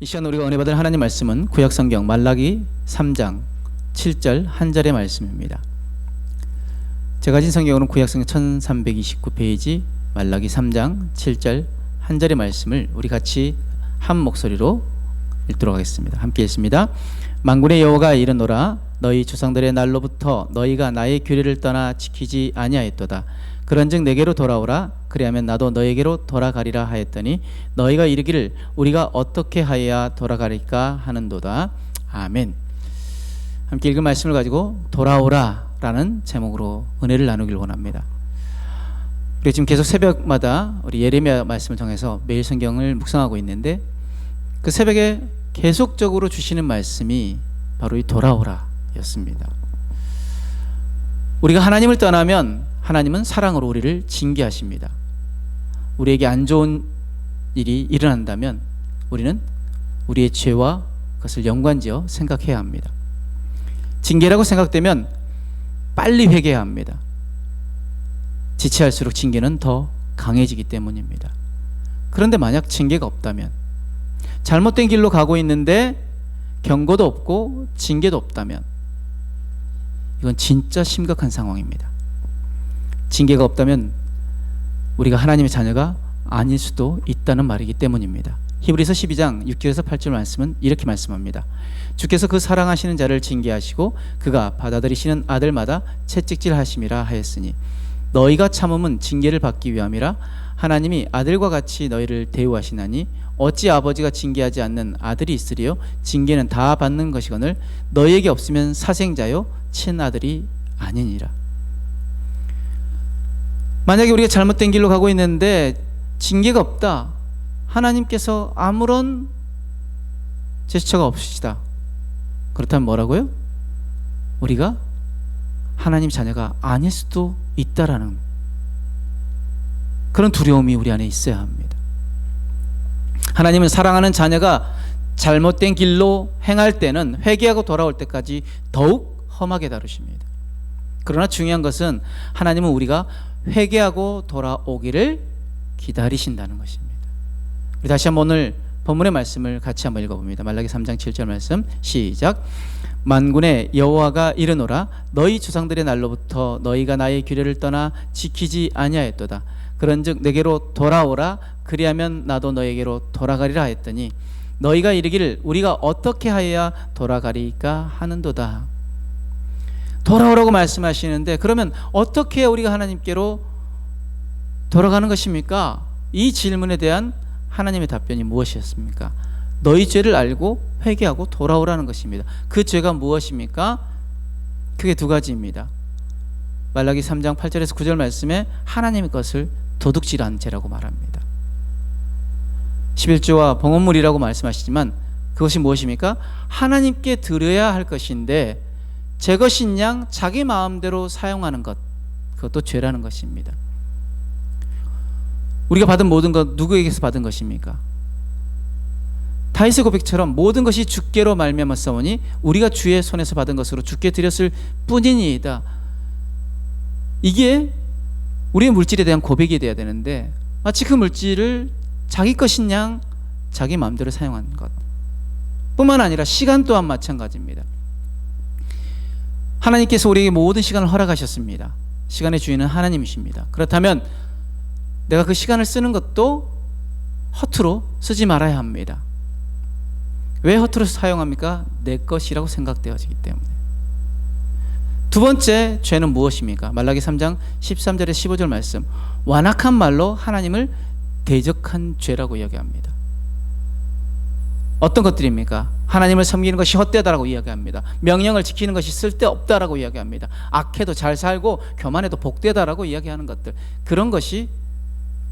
이 시간 우리가 은혜 받을 하나님 말씀은 구약성경 말라기 3장 7절 한 절의 말씀입니다. 제가 가진 성경으로는 구약성경 1329페이지 말라기 3장 7절 한 절의 말씀을 우리 같이 한 목소리로 읽도록 하겠습니다. 함께 읽습니다. 만군의 여호와가 이르노라 너희 조상들의 날로부터 너희가 나의 규례를 떠나 지키지 아니하였도다. 그런즉 내게로 돌아오라. 그리하면 나도 너에게로 돌아가리라 하였더니 너희가 이르기를 우리가 어떻게 하여야 돌아가리까 하는도다. 아멘. 함께 읽은 말씀을 가지고 돌아오라 라는 제목으로 은혜를 나누길 원합니다. 우리 지금 계속 새벽마다 우리 예레미야 말씀을 통해서 매일 성경을 묵상하고 있는데 그 새벽에 계속적으로 주시는 말씀이 바로 이 돌아오라 였습니다. 우리가 하나님을 떠나면 하나님은 사랑으로 우리를 징계하십니다. 우리에게 안 좋은 일이 일어난다면 우리는 우리의 죄와 그것을 연관지어 생각해야 합니다. 징계라고 생각되면 빨리 회개해야 합니다. 지체할수록 징계는 더 강해지기 때문입니다. 그런데 만약 징계가 없다면, 잘못된 길로 가고 있는데 경고도 없고 징계도 없다면 이건 진짜 심각한 상황입니다. 징계가 없다면 우리가 하나님의 자녀가 아닐 수도 있다는 말이기 때문입니다. 히브리서 12장 6절에서 8절 말씀은 이렇게 말씀합니다. 주께서 그 사랑하시는 자를 징계하시고 그가 받아들이시는 아들마다 채찍질하심이라 하였으니 너희가 참음은 징계를 받기 위함이라. 하나님이 아들과 같이 너희를 대우하시나니 어찌 아버지가 징계하지 않는 아들이 있으리요. 징계는 다 받는 것이거늘 너희에게 없으면 사생자요 친아들이 아니니라. 만약에 우리가 잘못된 길로 가고 있는데 징계가 없다, 하나님께서 아무런 제스처가 없으시다, 그렇다면 뭐라고요? 우리가 하나님 자녀가 아닐 수도 있다라는 그런 두려움이 우리 안에 있어야 합니다. 하나님은 사랑하는 자녀가 잘못된 길로 행할 때는 회개하고 돌아올 때까지 더욱 험하게 다루십니다. 그러나 중요한 것은 하나님은 우리가 회개하고 돌아오기를 기다리신다는 것입니다. 우리 다시 한번 오늘 본문의 말씀을 같이 한번 읽어봅니다. 말라기 3장 7절 말씀 시작. 만군의 여호와가 이르노라 너희 조상들의 날로부터 너희가 나의 규례를 떠나 지키지 아니하였도다. 그런즉 내게로 돌아오라. 그리하면 나도 너에게로 돌아가리라 하였더니 너희가 이르기를 우리가 어떻게 하여야 돌아가리까 하는도다. 돌아오라고 말씀하시는데 그러면 어떻게 우리가 하나님께로 돌아가는 것입니까? 이 질문에 대한 하나님의 답변이 무엇이었습니까? 너희 죄를 알고 회개하고 돌아오라는 것입니다. 그 죄가 무엇입니까? 크게 두 가지입니다. 말라기 3장 8절에서 9절 말씀에 하나님의 것을 도둑질한 죄라고 말합니다. 11조와 봉헌물이라고 말씀하시지만 그것이 무엇입니까? 하나님께 드려야 할 것인데 제 것인 양 자기 마음대로 사용하는 것, 그것도 죄라는 것입니다. 우리가 받은 모든 것 누구에게서 받은 것입니까? 다윗의 고백처럼 모든 것이 주께로 말미암았사오니 우리가 주의 손에서 받은 것으로 주께 드렸을 뿐이니이다. 이게 우리의 물질에 대한 고백이 돼야 되는데 마치 그 물질을 자기 것인 양 자기 마음대로 사용하는 것 뿐만 아니라 시간 또한 마찬가지입니다. 하나님께서 우리에게 모든 시간을 허락하셨습니다. 시간의 주인은 하나님이십니다. 그렇다면 내가 그 시간을 쓰는 것도 허투루 쓰지 말아야 합니다. 왜 허투루 사용합니까? 내 것이라고 생각되어지기 때문에. 두 번째 죄는 무엇입니까? 말라기 3장 13절에 15절 말씀, 완악한 말로 하나님을 대적한 죄라고 이야기합니다. 어떤 것들입니까? 하나님을 섬기는 것이 헛되다라고 이야기합니다. 명령을 지키는 것이 쓸데없다라고 이야기합니다. 악해도 잘 살고 교만해도 복되다라고 이야기하는 것들, 그런 것이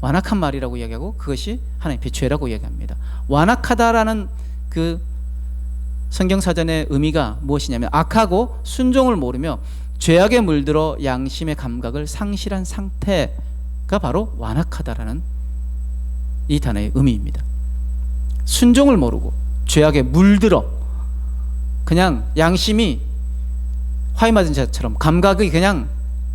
완악한 말이라고 이야기하고 그것이 하나님의 죄라고 이야기합니다. 완악하다라는 그 성경사전의 의미가 무엇이냐면 악하고 순종을 모르며 죄악에 물들어 양심의 감각을 상실한 상태가 바로 완악하다라는 이 단어의 의미입니다. 순종을 모르고 죄악에 물들어 그냥 양심이 화이 맞은 자처럼 감각이 그냥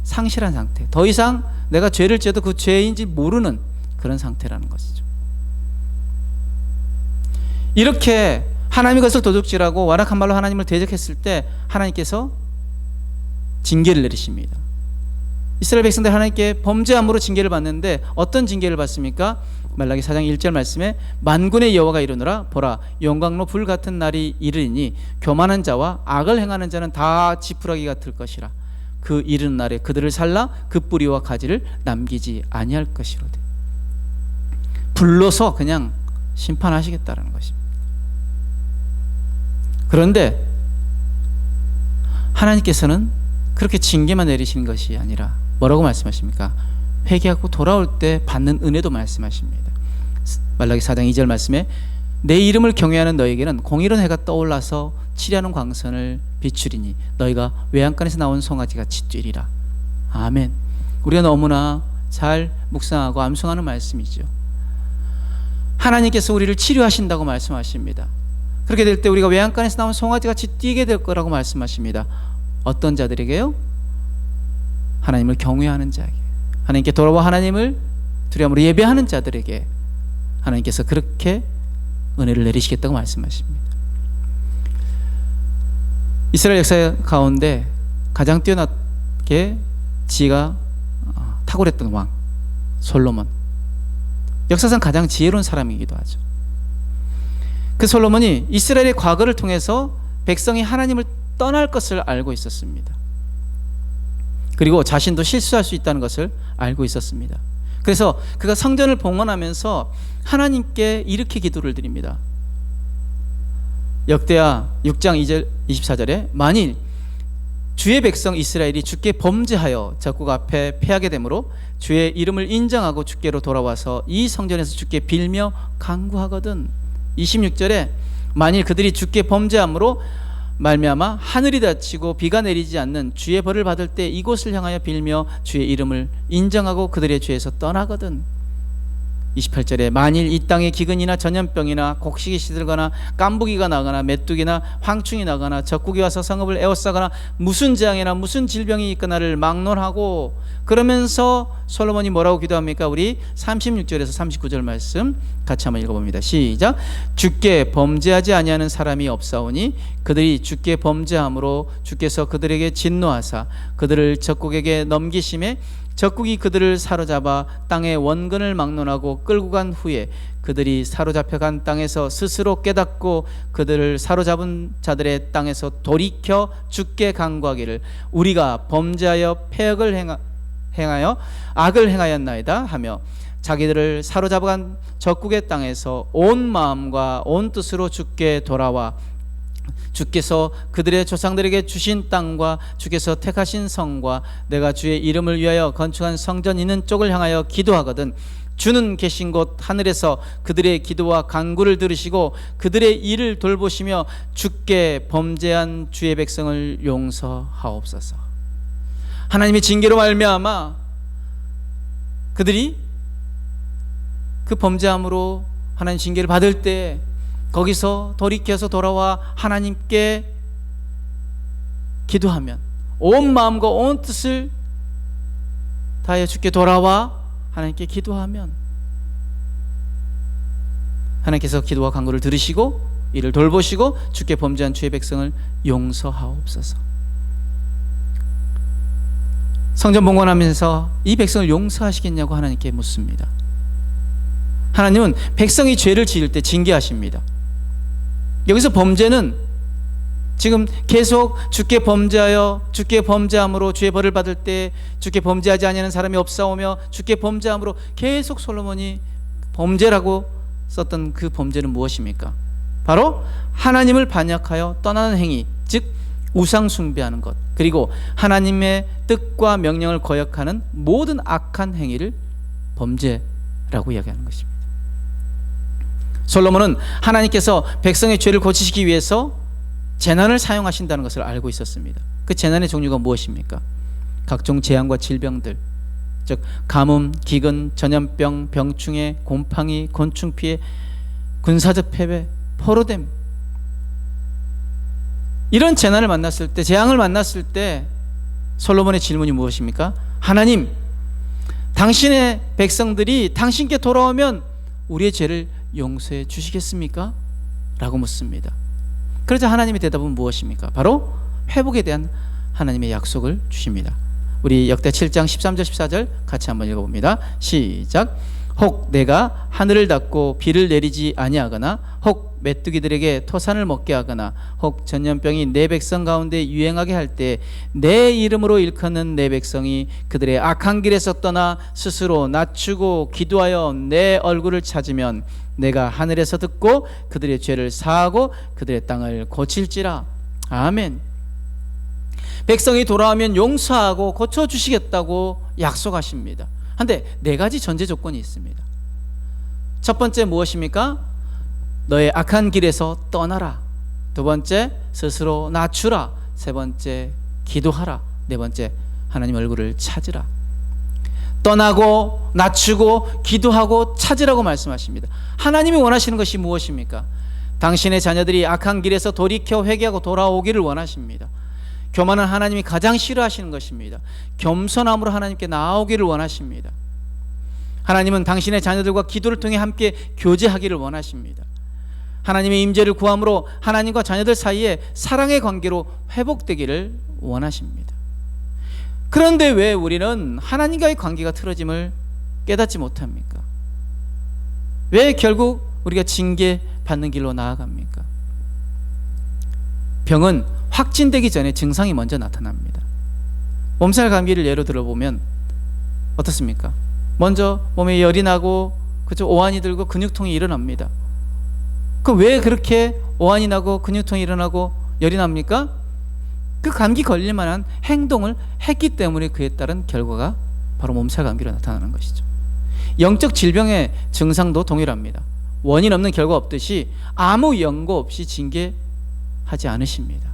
상실한 상태, 더 이상 내가 죄를 지어도 그 죄인지 모르는 그런 상태라는 것이죠. 이렇게 하나님의 것을 도둑질하고 완악한 말로 하나님을 대적했을 때 하나님께서 징계를 내리십니다. 이스라엘 백성들 하나님께 범죄함으로 징계를 받는데 어떤 징계를 받습니까? 말라기 4장 1절 말씀에 만군의 여호와가 이르노라 보라 영광로 불 같은 날이 이르리니 교만한 자와 악을 행하는 자는 다 지푸라기가 들 것이라. 그 이른 날에 그들을 살라 그 뿌리와 가지를 남기지 아니할 것이로되. 불러서 그냥 심판하시겠다라는 것입니다. 그런데 하나님께서는 그렇게 징계만 내리시는 것이 아니라 뭐라고 말씀하십니까? 회개하고 돌아올 때 받는 은혜도 말씀하십니다. 말라기 4장 2절 말씀에 내 이름을 경외하는 너에게는 공의로운 해가 떠올라서 치려는 광선을 비추리니 너희가 외양간에서 나온 송아지같이 뛰리라. 아멘. 우리가 너무나 잘 묵상하고 암송하는 말씀이죠. 하나님께서 우리를 치료하신다고 말씀하십니다. 그렇게 될 때 우리가 외양간에서 나온 송아지같이 뛰게 될 거라고 말씀하십니다. 어떤 자들에게요? 하나님을 경외하는 자에게, 하나님께 돌아와 하나님을 두려움으로 예배하는 자들에게 하나님께서 그렇게 은혜를 내리시겠다고 말씀하십니다. 이스라엘 역사 가운데 가장 뛰어나게 지혜가 탁월했던 왕 솔로몬, 역사상 가장 지혜로운 사람이기도 하죠. 그 솔로몬이 이스라엘의 과거를 통해서 백성이 하나님을 떠날 것을 알고 있었습니다. 그리고 자신도 실수할 수 있다는 것을 알고 있었습니다. 그래서 그가 성전을 봉헌하면서 하나님께 이렇게 기도를 드립니다. 역대하 6장 2절 24절에 만일 주의 백성 이스라엘이 주께 범죄하여 적국 앞에 패하게 되므로 주의 이름을 인정하고 주께로 돌아와서 이 성전에서 주께 빌며 간구하거든. 26절에 만일 그들이 주께 범죄함으로 말미암아 하늘이 닫히고 비가 내리지 않는 주의 벌을 받을 때 이곳을 향하여 빌며 주의 이름을 인정하고 그들의 죄에서 떠나거든. 28절에 만일 이 땅에 기근이나 전염병이나 곡식이 시들거나 깐부기가 나거나 메뚜기나 황충이 나거나 적국이 와서 성읍을 에워싸거나 무슨 재앙이나 무슨 질병이 있거나를 막론하고. 그러면서 솔로몬이 뭐라고 기도합니까? 우리 36절에서 39절 말씀 같이 한번 읽어봅니다. 시작. 주께 범죄하지 아니하는 사람이 없사오니 그들이 주께 범죄함으로 주께서 그들에게 진노하사 그들을 적국에게 넘기심에 적국이 그들을 사로잡아 땅의 원근을 막론하고 끌고 간 후에 그들이 사로잡혀간 땅에서 스스로 깨닫고 그들을 사로잡은 자들의 땅에서 돌이켜 주께 간구하기를 우리가 범죄하여 패역을 행하여 악을 행하였나이다 하며 자기들을 사로잡아간 적국의 땅에서 온 마음과 온 뜻으로 주께 돌아와 주께서 그들의 조상들에게 주신 땅과 주께서 택하신 성과 내가 주의 이름을 위하여 건축한 성전 있는 쪽을 향하여 기도하거든 주는 계신 곳 하늘에서 그들의 기도와 간구를 들으시고 그들의 일을 돌보시며 주께 범죄한 주의 백성을 용서하옵소서. 하나님의 징계로 말미암아 그들이 그 범죄함으로 하나님 징계를 받을 때 거기서 돌이켜서 돌아와 하나님께 기도하면 온 마음과 온 뜻을 다하여 주께 돌아와 하나님께 기도하면 하나님께서 기도와 간구를 들으시고 이를 돌보시고 주께 범죄한 주의 백성을 용서하옵소서. 성전 봉헌하면서 이 백성을 용서하시겠냐고 하나님께 묻습니다. 하나님은 백성이 죄를 지을 때 징계하십니다. 여기서 범죄는 지금 계속 주께 범죄하여 주께 범죄함으로 주의 벌을 받을 때 주께 범죄하지 아니하는 사람이 없사오며 주께 범죄함으로 계속 솔로몬이 범죄라고 썼던 그 범죄는 무엇입니까? 바로 하나님을 반역하여 떠나는 행위, 즉 우상 숭배하는 것, 그리고 하나님의 뜻과 명령을 거역하는 모든 악한 행위를 범죄라고 이야기하는 것입니다. 솔로몬은 하나님께서 백성의 죄를 고치시기 위해서 재난을 사용하신다는 것을 알고 있었습니다. 그 재난의 종류가 무엇입니까? 각종 재앙과 질병들, 즉 가뭄, 기근, 전염병, 병충해, 곰팡이, 곤충 피해, 군사적 패배, 포로됨, 이런 재난을 만났을 때, 재앙을 만났을 때 솔로몬의 질문이 무엇입니까? 하나님, 당신의 백성들이 당신께 돌아오면 우리의 죄를 용서해 주시겠습니까? 라고 묻습니다. 그러자 하나님의 대답은 무엇입니까? 바로 회복에 대한 하나님의 약속을 주십니다. 우리 역대 7장 13절 14절 같이 한번 읽어봅니다. 시작. 혹 내가 하늘을 닫고 비를 내리지 아니하거나 혹 메뚜기들에게 토산을 먹게 하거나 혹 전염병이 내 백성 가운데 유행하게 할 때 내 이름으로 일컫는 내 백성이 그들의 악한 길에서 떠나 스스로 낮추고 기도하여 내 얼굴을 찾으면 내가 하늘에서 듣고 그들의 죄를 사하고 그들의 땅을 고칠지라. 아멘. 백성이 돌아오면 용서하고 고쳐주시겠다고 약속하십니다. 그런데 네 가지 전제 조건이 있습니다. 첫 번째 무엇입니까? 너의 악한 길에서 떠나라. 두 번째, 스스로 낮추라. 세 번째, 기도하라. 네 번째, 하나님 얼굴을 찾으라. 떠나고 낮추고 기도하고 찾으라고 말씀하십니다. 하나님이 원하시는 것이 무엇입니까? 당신의 자녀들이 악한 길에서 돌이켜 회개하고 돌아오기를 원하십니다. 교만은 하나님이 가장 싫어하시는 것입니다. 겸손함으로 하나님께 나아오기를 원하십니다. 하나님은 당신의 자녀들과 기도를 통해 함께 교제하기를 원하십니다. 하나님의 임재를 구함으로 하나님과 자녀들 사이에 사랑의 관계로 회복되기를 원하십니다. 그런데 왜 우리는 하나님과의 관계가 틀어짐을 깨닫지 못합니까? 왜 결국 우리가 징계받는 길로 나아갑니까? 병은 확진되기 전에 증상이 먼저 나타납니다. 몸살 감기를 예로 들어보면 어떻습니까? 먼저 몸에 열이 나고 오한이 들고 근육통이 일어납니다. 그럼 왜 그렇게 오한이 나고 근육통이 일어나고 열이 납니까? 그 감기 걸릴 만한 행동을 했기 때문에 그에 따른 결과가 바로 몸살 감기로 나타나는 것이죠. 영적 질병의 증상도 동일합니다. 원인 없는 결과 없듯이 아무 연고 없이 징계하지 않으십니다.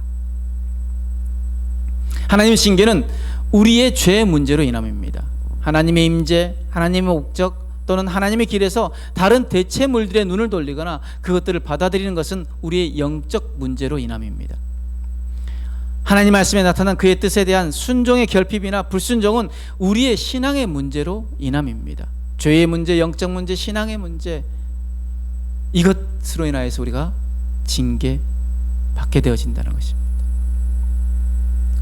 하나님의 징계는 우리의 죄 문제로 인함입니다. 하나님의 임재, 하나님의 목적 또는 하나님의 길에서 다른 대체물들의 눈을 돌리거나 그것들을 받아들이는 것은 우리의 영적 문제로 인함입니다. 하나님 말씀에 나타난 그의 뜻에 대한 순종의 결핍이나 불순종은 우리의 신앙의 문제로 인함입니다. 죄의 문제, 영적 문제, 신앙의 문제, 이것으로 인하여서 우리가 징계받게 되어진다는 것입니다.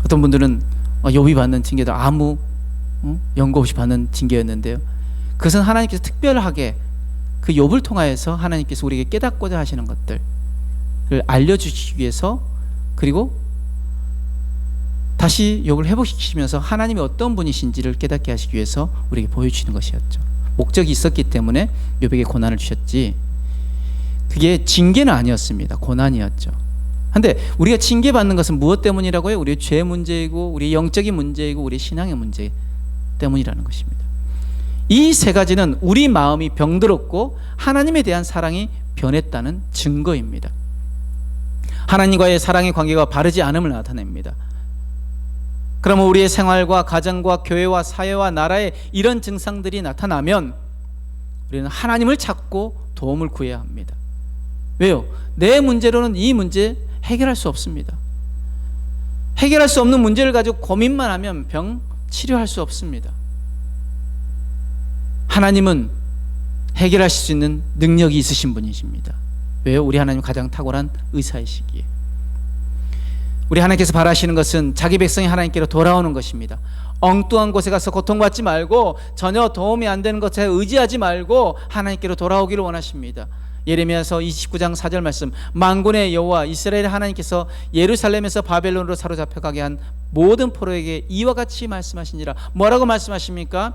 어떤 분들은 욥이 받는 징계도 아무 연고 없이 받는 징계였는데요, 그것은 하나님께서 특별하게 그 욥을 통하여서 하나님께서 우리에게 깨닫고자 하시는 것들을 알려주시기 위해서, 그리고 다시 욥을 회복시키시면서 하나님이 어떤 분이신지를 깨닫게 하시기 위해서 우리에게 보여주시는 것이었죠. 목적이 있었기 때문에 욥에게 고난을 주셨지, 그게 징계는 아니었습니다. 고난이었죠. 그런데 우리가 징계받는 것은 무엇 때문이라고요? 우리의 죄 문제이고 우리의 영적인 문제이고 우리의 신앙의 문제 때문이라는 것입니다. 이 세 가지는 우리 마음이 병들었고 하나님에 대한 사랑이 변했다는 증거입니다. 하나님과의 사랑의 관계가 바르지 않음을 나타냅니다. 그러면 우리의 생활과 가정과 교회와 사회와 나라에 이런 증상들이 나타나면 우리는 하나님을 찾고 도움을 구해야 합니다. 왜요? 내 문제로는 이 문제 해결할 수 없습니다. 해결할 수 없는 문제를 가지고 고민만 하면 병 치료할 수 없습니다. 하나님은 해결하실 수 있는 능력이 있으신 분이십니다. 왜요? 우리 하나님 가장 탁월한 의사이시기에. 우리 하나님께서 바라시는 것은 자기 백성이 하나님께로 돌아오는 것입니다. 엉뚱한 곳에 가서 고통받지 말고 전혀 도움이 안 되는 것에 의지하지 말고 하나님께로 돌아오기를 원하십니다. 예레미야서 29장 4절 말씀, 만군의 여호와 이스라엘 하나님께서 예루살렘에서 바벨론으로 사로잡혀가게 한 모든 포로에게 이와 같이 말씀하시니라. 뭐라고 말씀하십니까?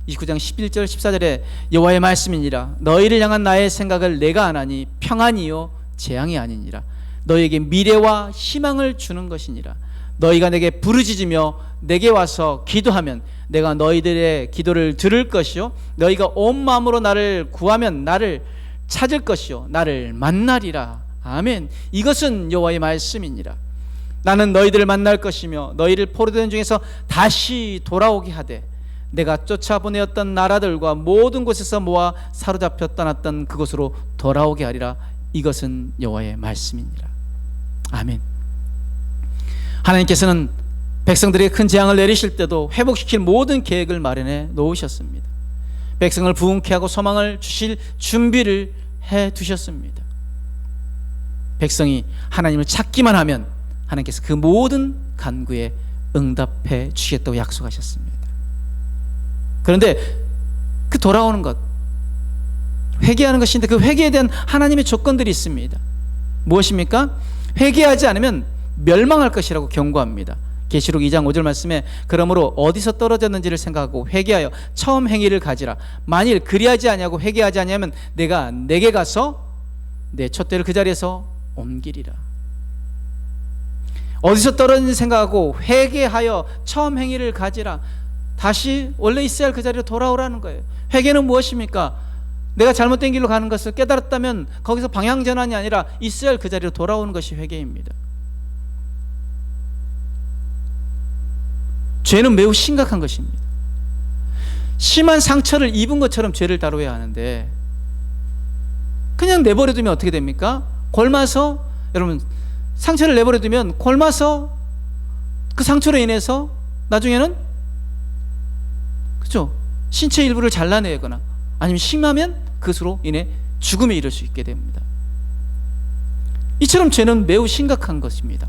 29장 11절 14절에 여호와의 말씀이니라. 너희를 향한 나의 생각을 내가 아나니 평안이요 재앙이 아니니라. 너희에게 미래와 희망을 주는 것이니라. 너희가 내게 부르짖으며 내게 와서 기도하면 내가 너희들의 기도를 들을 것이요 너희가 온 마음으로 나를 구하면 나를 찾을 것이요 나를 만나리라. 아멘. 이것은 여호와의 말씀이니라. 나는 너희들을 만날 것이며 너희를 포로된 중에서 다시 돌아오게 하되 내가 쫓아보내었던 나라들과 모든 곳에서 모아 사로잡혀 떠났던 그곳으로 돌아오게 하리라. 이것은 여호와의 말씀이니라. 아멘. 하나님께서는 백성들에게 큰 재앙을 내리실 때도 회복시킬 모든 계획을 마련해 놓으셨습니다. 백성을 부흥케 하고 소망을 주실 준비를 해 두셨습니다. 백성이 하나님을 찾기만 하면 하나님께서 그 모든 간구에 응답해 주시겠다고 약속하셨습니다. 그런데 그 돌아오는 것, 회개하는 것인데 그 회개에 대한 하나님의 조건들이 있습니다. 무엇입니까? 회개하지 않으면 멸망할 것이라고 경고합니다. 계시록 2장 5절 말씀에 그러므로 어디서 떨어졌는지를 생각하고 회개하여 처음 행위를 가지라. 만일 그리하지 아니하고 회개하지 아니하면 내가 내게 가서 내 촛대를 그 자리에서 옮기리라. 어디서 떨어졌는지 생각하고 회개하여 처음 행위를 가지라. 다시 원래 있어야 할 그 자리로 돌아오라는 거예요. 회개는 무엇입니까? 내가 잘못된 길로 가는 것을 깨달았다면 거기서 방향 전환이 아니라 있어야 할 그 자리로 돌아오는 것이 회개입니다. 죄는 매우 심각한 것입니다. 심한 상처를 입은 것처럼 죄를 다뤄야 하는데 그냥 내버려두면 어떻게 됩니까? 골마서, 여러분, 상처를 내버려두면 골마서 그 상처로 인해서 나중에는, 그렇죠? 신체 일부를 잘라내거나 아니면 심하면 그것으로 인해 죽음에 이를 수 있게 됩니다. 이처럼 죄는 매우 심각한 것입니다.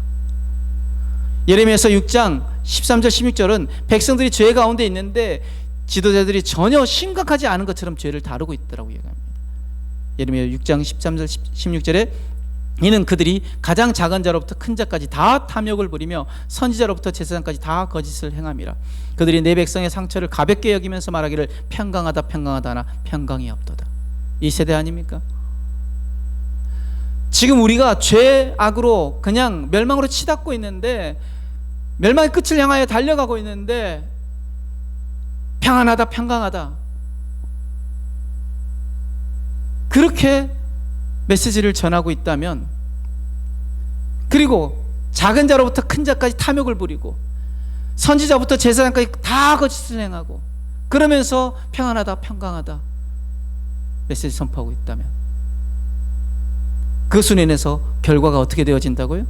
예레미야서 6장 13절 16절은 백성들이 죄 가운데 있는데 지도자들이 전혀 심각하지 않은 것처럼 죄를 다루고 있더라고 얘기합니다. 예레미야 6장 13절 16절에 이는 그들이 가장 작은 자로부터 큰 자까지 다 탐욕을 부리며 선지자로부터 제사장까지 다 거짓을 행함이라. 그들이 내 백성의 상처를 가볍게 여기면서 말하기를 평강하다 평강하다 하나 평강이 없도다. 이 세대 아닙니까? 지금 우리가 죄악으로 그냥 멸망으로 치닫고 있는데, 멸망의 끝을 향하여 달려가고 있는데 평안하다 평강하다 그렇게 메시지를 전하고 있다면, 그리고 작은 자로부터 큰 자까지 탐욕을 부리고 선지자부터 제사장까지 다 거짓을 행하고 그러면서 평안하다 평강하다 메시지 선포하고 있다면 그것으로 인해서 결과가 어떻게 되어진다고요?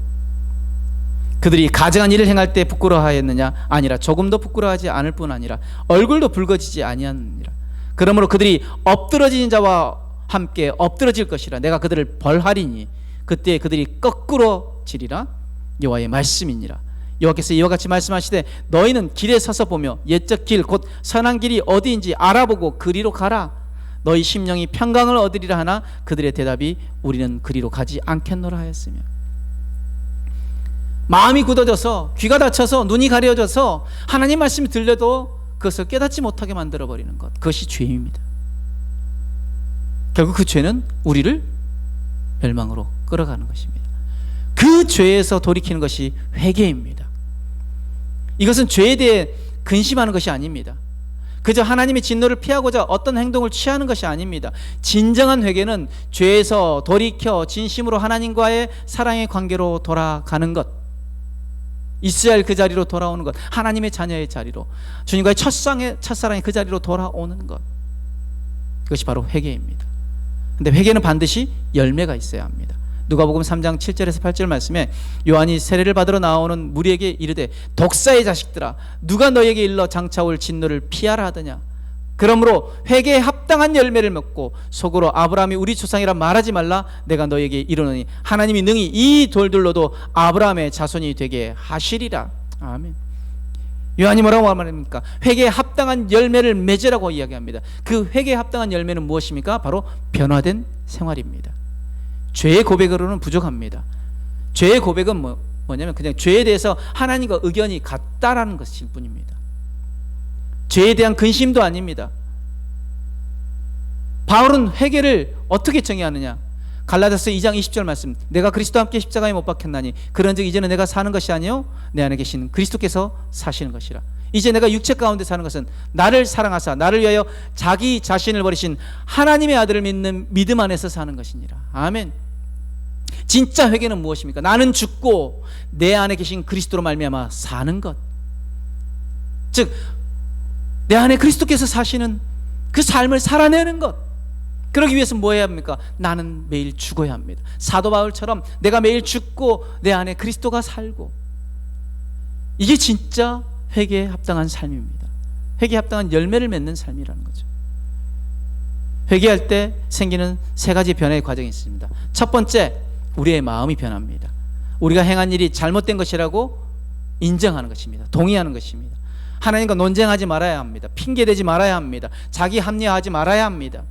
그들이 가증한 일을 행할 때 부끄러워하였느냐? 아니라 조금도 부끄러워하지 않을 뿐 아니라 얼굴도 붉어지지 아니하느니라. 그러므로 그들이 엎드러진 자와 함께 엎드러질 것이라. 내가 그들을 벌하리니 그때 그들이 거꾸로 지리라. 여호와의 말씀이니라. 여호와께서 이와 같이 말씀하시되 너희는 길에 서서 보며 옛적 길 곧 선한 길이 어디인지 알아보고 그리로 가라. 너희 심령이 평강을 얻으리라 하나 그들의 대답이 우리는 그리로 가지 않겠노라 하였으며. 마음이 굳어져서 귀가 닫혀서 눈이 가려져서 하나님 말씀이 들려도 그것을 깨닫지 못하게 만들어버리는 것, 그것이 죄입니다. 결국 그 죄는 우리를 멸망으로 끌어가는 것입니다. 그 죄에서 돌이키는 것이 회개입니다. 이것은 죄에 대해 근심하는 것이 아닙니다. 그저 하나님의 진노를 피하고자 어떤 행동을 취하는 것이 아닙니다. 진정한 회개는 죄에서 돌이켜 진심으로 하나님과의 사랑의 관계로 돌아가는 것, 있어야 할 그 자리로 돌아오는 것, 하나님의 자녀의 자리로, 주님과의 첫사랑의 그 자리로 돌아오는 것, 그것이 바로 회개입니다. 근데 회개는 반드시 열매가 있어야 합니다. 누가복음 3장 7절에서 8절 말씀에 요한이 세례를 받으러 나오는 무리에게 이르되 독사의 자식들아 누가 너에게 일러 장차 올 진노를 피하라 하더냐. 그러므로 회개에 합당한 열매를 맺고 속으로 아브라함이 우리 조상이라 말하지 말라. 내가 너에게 이르노니 하나님이 능히 이 돌들로도 아브라함의 자손이 되게 하시리라. 아멘. 요한이 뭐라고 말합니까? 회개에 합당한 열매를 맺으라고 이야기합니다. 그 회개에 합당한 열매는 무엇입니까? 바로 변화된 생활입니다. 죄의 고백으로는 부족합니다. 죄의 고백은 뭐냐면 그냥 죄에 대해서 하나님과 의견이 같다라는 것일 뿐입니다. 죄에 대한 근심도 아닙니다. 바울은 회개를 어떻게 정의하느냐? 갈라디아서 2장 20절 말씀, 내가 그리스도와 함께 십자가에 못 박혔나니 그런즉 이제는 내가 사는 것이 아니요 내 안에 계신 그리스도께서 사시는 것이라. 이제 내가 육체 가운데 사는 것은 나를 사랑하사 나를 위하여 자기 자신을 버리신 하나님의 아들을 믿는 믿음 안에서 사는 것이니라. 아멘. 진짜 회개는 무엇입니까? 나는 죽고 내 안에 계신 그리스도로 말미암아 사는 것, 즉 내 안에 그리스도께서 사시는 그 삶을 살아내는 것. 그러기 위해서 뭐 해야 합니까? 나는 매일 죽어야 합니다. 사도 바울처럼 내가 매일 죽고 내 안에 그리스도가 살고, 이게 진짜 회개에 합당한 삶입니다. 회개에 합당한 열매를 맺는 삶이라는 거죠. 회개할 때 생기는 세 가지 변화의 과정이 있습니다. 첫 번째, 우리의 마음이 변합니다. 우리가 행한 일이 잘못된 것이라고 인정하는 것입니다. 동의하는 것입니다. 하나님과 논쟁하지 말아야 합니다. 핑계대지 말아야 합니다. 자기 합리화하지 말아야 합니다.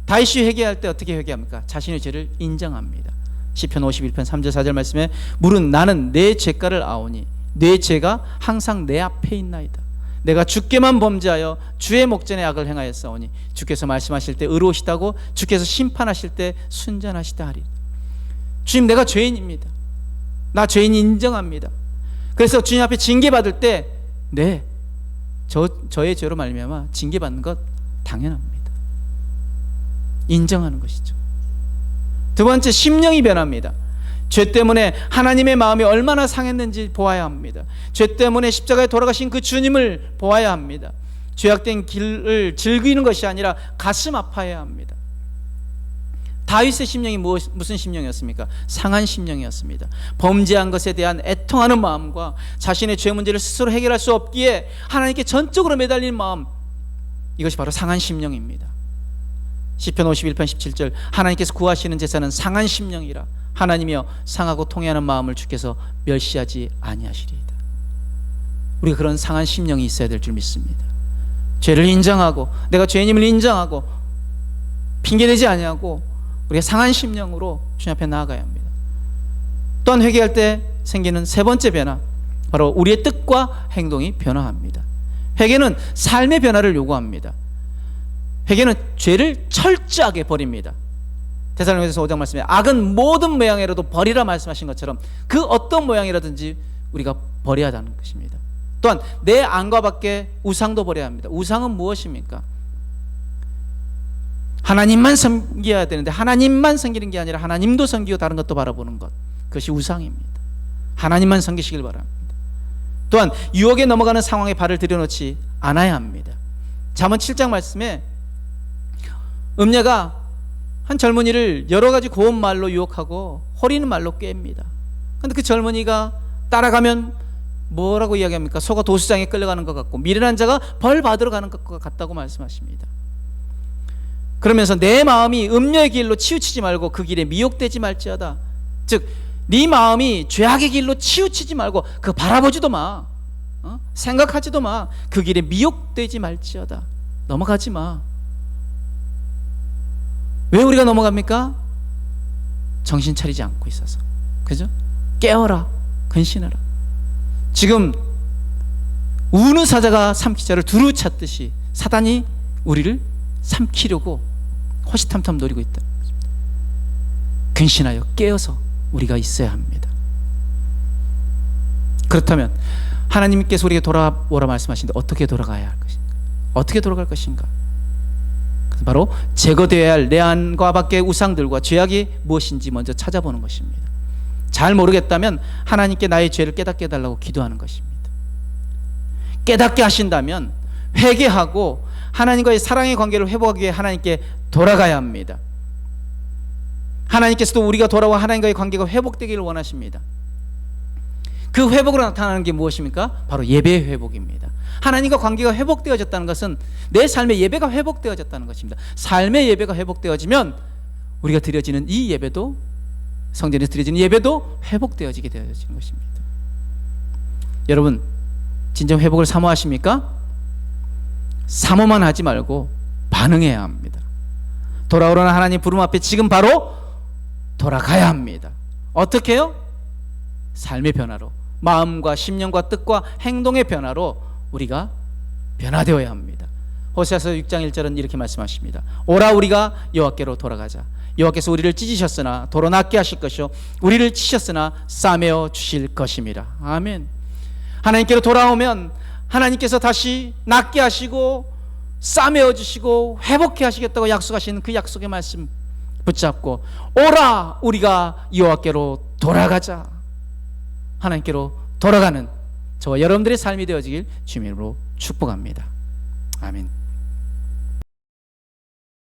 다윗이 회개할 때 어떻게 회개합니까? 자신의 죄를 인정합니다. 시편 51편 3절 4절 말씀에 물은 나는 내 죄가를 아오니 내 죄가 항상 내 앞에 있나이다. 내가 주께만 범죄하여 주의 목전에 악을 행하였사오니 주께서 말씀하실 때 의로우시다고 주께서 심판하실 때 순전하시다 하리라. 주님, 내가 죄인입니다. 나 죄인 인정합니다. 그래서 주님 앞에 징계받을 때 네, 저의 죄로 말미암아 징계받는 것 당연합니다. 인정하는 것이죠. 두 번째, 심령이 변합니다. 죄 때문에 하나님의 마음이 얼마나 상했는지 보아야 합니다. 죄 때문에 십자가에 돌아가신 그 주님을 보아야 합니다. 죄악된 길을 즐기는 것이 아니라 가슴 아파해야 합니다. 다윗의 심령이 무슨 심령이었습니까? 상한 심령이었습니다. 범죄한 것에 대한 애통하는 마음과 자신의 죄 문제를 스스로 해결할 수 없기에 하나님께 전적으로 매달리는 마음, 이것이 바로 상한 심령입니다. 시편 51편 17절 하나님께서 구하시는 제사는 상한 심령이라 하나님이여 상하고 통회하는 마음을 주께서 멸시하지 아니하시리이다. 우리가 그런 상한 심령이 있어야 될 줄 믿습니다. 죄를 인정하고 내가 죄인임을 인정하고 핑계대지 아니하고 우리가 상한 심령으로 주님 앞에 나아가야 합니다. 또한 회개할 때 생기는 세 번째 변화, 바로 우리의 뜻과 행동이 변화합니다. 회개는 삶의 변화를 요구합니다. 회개는 죄를 철저하게 버립니다. 데살로니가서 5장 말씀에 악은 모든 모양이라도 버리라 말씀하신 것처럼 그 어떤 모양이라든지 우리가 버려야 하는 것입니다. 또한 내 안과 밖에 우상도 버려야 합니다. 우상은 무엇입니까? 하나님만 섬겨야 되는데 하나님만 섬기는 게 아니라 하나님도 섬기고 다른 것도 바라보는 것, 그것이 우상입니다. 하나님만 섬기시길 바랍니다. 또한 유혹에 넘어가는 상황에 발을 들여놓지 않아야 합니다. 잠언 7장 말씀에 음녀가 한 젊은이를 여러 가지 고운 말로 유혹하고 호리는 말로 꾀입니다. 그런데 그 젊은이가 따라가면 뭐라고 이야기합니까? 소가 도수장에 끌려가는 것 같고 미련한 자가 벌 받으러 가는 것 같다고 말씀하십니다. 그러면서 내 마음이 음녀의 길로 치우치지 말고 그 길에 미혹되지 말지어다. 즉 네 마음이 죄악의 길로 치우치지 말고 그 바라보지도 마, 생각하지도 마. 그 길에 미혹되지 말지어다. 넘어가지 마. 왜 우리가 넘어갑니까? 정신 차리지 않고 있어서. 그죠? 깨어라, 근신하라. 지금 우는 사자가 삼키자를 두루 찼듯이 사단이 우리를 삼키려고 호시탐탐 노리고 있다. 근신하여 깨어서 우리가 있어야 합니다. 그렇다면 하나님께서 우리에게 돌아오라 말씀하시는데 어떻게 돌아가야 할 것인가? 어떻게 돌아갈 것인가? 바로 제거되어야 할 내 안과 밖의 우상들과 죄악이 무엇인지 먼저 찾아보는 것입니다. 잘 모르겠다면 하나님께 나의 죄를 깨닫게 해달라고 기도하는 것입니다. 깨닫게 하신다면 회개하고 하나님과의 사랑의 관계를 회복하기 위해 하나님께 돌아가야 합니다. 하나님께서도 우리가 돌아와 하나님과의 관계가 회복되기를 원하십니다. 그 회복으로 나타나는 게 무엇입니까? 바로 예배의 회복입니다. 하나님과 관계가 회복되어졌다는 것은 내 삶의 예배가 회복되어졌다는 것입니다. 삶의 예배가 회복되어지면 우리가 드려지는 이 예배도, 성전에서 드려지는 예배도 회복되어지게 되어지는 것입니다. 여러분, 진정 회복을 사모하십니까? 사모만 하지 말고 반응해야 합니다. 돌아오라는 하나님 부름 앞에 지금 바로 돌아가야 합니다. 어떻게 해요? 삶의 변화로, 마음과 심령과 뜻과 행동의 변화로 우리가 변화되어야 합니다. 호세아서 6장 1절은 이렇게 말씀하십니다. 오라 우리가 여호와께로 돌아가자. 여호와께서 우리를 찢으셨으나 도로 낫게 하실 것이요 우리를 치셨으나 싸매어 주실 것임이라. 아멘. 하나님께로 돌아오면 하나님께서 다시 낫게 하시고 싸매어 주시고 회복해 하시겠다고 약속하신 그 약속의 말씀 붙잡고 오라 우리가 여호와께로 돌아가자. 하나님께로 돌아가는 저와 여러분들의 삶이 되어지길 주님으로 축복합니다. 아멘.